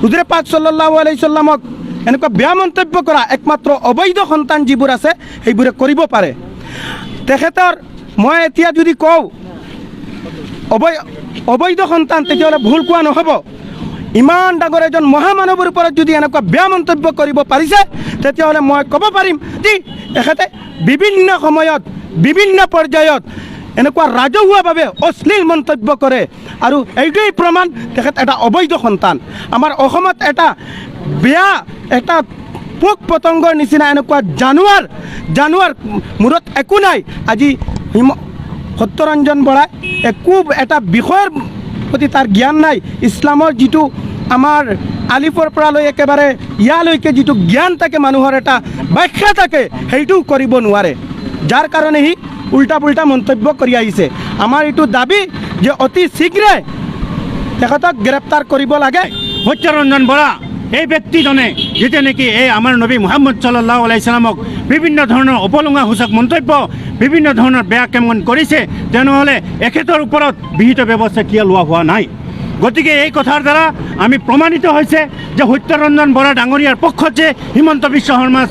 হুজুৰে পাক সাল্লাল্লাহু আলাইহি সাল্লামক এনেকুৱা বেয়া মন্তব্য কৰা একমাত্ৰ অবৈধ সন্তান যিবোৰ আছে সেইবোৰে কৰিব পাৰে। তেখেতৰ মই এতিয়া যদি কওঁ অবৈধ সন্তান তেতিয়াহ'লে ভুল কোৱা নহ'ব। ইমান ডাঙৰ এজন মহামানৱৰ ওপৰত যদি এনেকুৱা বেয়া মন্তব্য কৰিব পাৰিছে তেতিয়াহ'লে মই ক'ব পাৰিম যে তেখেতে বিভিন্ন সময়ত বিভিন্ন পৰ্যায়ত এনেকুৱা ৰাজহুৱাভাৱে অশ্লীল মন্তব্য কৰে আৰু এইটোৱেই প্ৰমাণ তেখেত এটা অবৈধ সন্তান। আমাৰ অসমত এটা বেয়া এটা পোক পতংগৰ নিচিনা এনেকুৱা জানুৱাৰ মূৰত একো নাই। আজি সত্যৰঞ্জন বৰাই একো এটা বিষয়ৰ প্ৰতি তাৰ জ্ঞান নাই। ইছলামৰ যিটো আমাৰ আলিফৰ পৰা লৈ একেবাৰে ইয়ালৈকে যিটো জ্ঞান থাকে, মানুহৰ এটা ব্যাখ্যা থাকে, সেইটোও কৰিব নোৱাৰে, যাৰ কাৰণে সি উল্টা পুল্টা মন্তব্য কৰি আহিছে। আমাৰ এইটো দাবী যে অতি শীঘ্ৰে তেখেতক গ্ৰেপ্তাৰ কৰিব লাগে। সত্যৰঞ্জন বৰা এই ব্যক্তিজনে যেতে নেকি এই আমাৰ নবী মুহাম্মদ সাল্লাল্লাহু আলাইহি সাল্লামক বিভিন্ন ধৰণৰ উপলুঙা সূচক মন্তব্য বিভিন্ন ধৰণৰ বেয়া কাম কৰিছে, তেনেহ'লে এখেতৰ ওপৰত বিহিত ব্যৱস্থা কিয় লোৱা হোৱা নাই? গতিকে এই কথাৰ দ্বাৰা আমি প্ৰমাণিত হৈছে যে সত্যৰঞ্জন বৰা ডাঙৰীয়াৰ পক্ষত যে হিমন্ত বিশ্ব শৰ্মা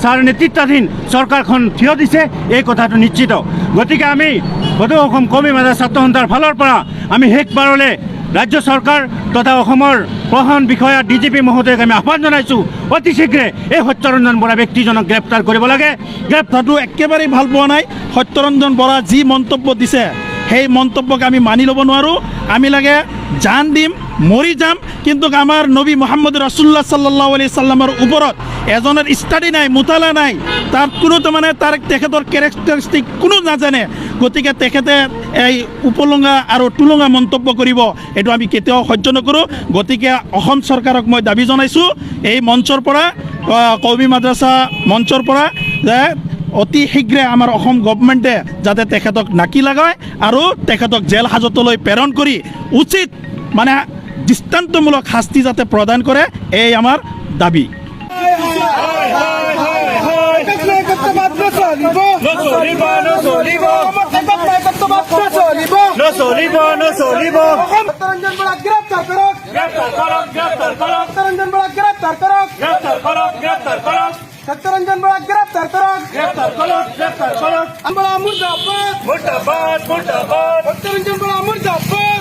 ছাৰ নেতৃত্বাধীন চৰকাৰখন থিয় দিছে এই কথাটো নিশ্চিত। গতিকে আমি সদৌ অসম কবি মাদ্ৰাছা ছাত্ৰ সন্থাৰ ফালৰ পৰা আমি শেষবাৰলৈ ৰাজ্য চৰকাৰ তথা অসমৰ প্ৰধান বিষয়া DGP মহোদয়ক আমি আহ্বান জনাইছোঁ, অতি শীঘ্ৰে এই সত্যৰঞ্জন বৰা ব্যক্তিজনক গ্ৰেপ্তাৰ কৰিব লাগে। গ্ৰেপ্তাৰটো একেবাৰেই ভাল পোৱা নাই। সত্যৰঞ্জন বৰা যি মন্তব্য দিছে সেই মন্তব্যক আমি মানি ল'ব নোৱাৰোঁ। আমি লাগে জান দিম, মৰি যাম, কিন্তু আমাৰ নবী মুহাম্মদ ৰাছুলুল্লাহ সাল্লাল্লাহু আলাইহি সাল্লামৰ ওপৰত এজনৰ ষ্টাডি নাই, মুতালা নাই, তাৰ কোনো তাৰমানে তেখেতৰ কেৰেক্টাৰিষ্টিক কোনো নাজানে। গতিকে তেখেতে এই উপলুঙা আৰু টুলুঙা মন্তব্য কৰিব, এইটো আমি কেতিয়াও সহ্য নকৰোঁ। গতিকে অসম চৰকাৰক মই দাবী জনাইছোঁ এই মঞ্চৰ পৰা, কৌমি মাদ্ৰাছা মঞ্চৰ পৰা, যে অতি শীঘ্ৰে আমাৰ অসম গভৰ্ণমেণ্টে যাতে তেখেতক নাকি লগায় আৰু তেখেতক জেল হাজতলৈ প্ৰেৰণ কৰি উচিত মানে দৃষ্টান্তমূলক শাস্তি যাতে প্ৰদান কৰে, এই আমাৰ দাবী। সত্যৰঞ্জন বৰা গ্ৰেপ্তাৰ কৰক। আমৰা মুৰ্দাবাদ, সত্যৰঞ্জন বৰা মুৰ্দাবাদ।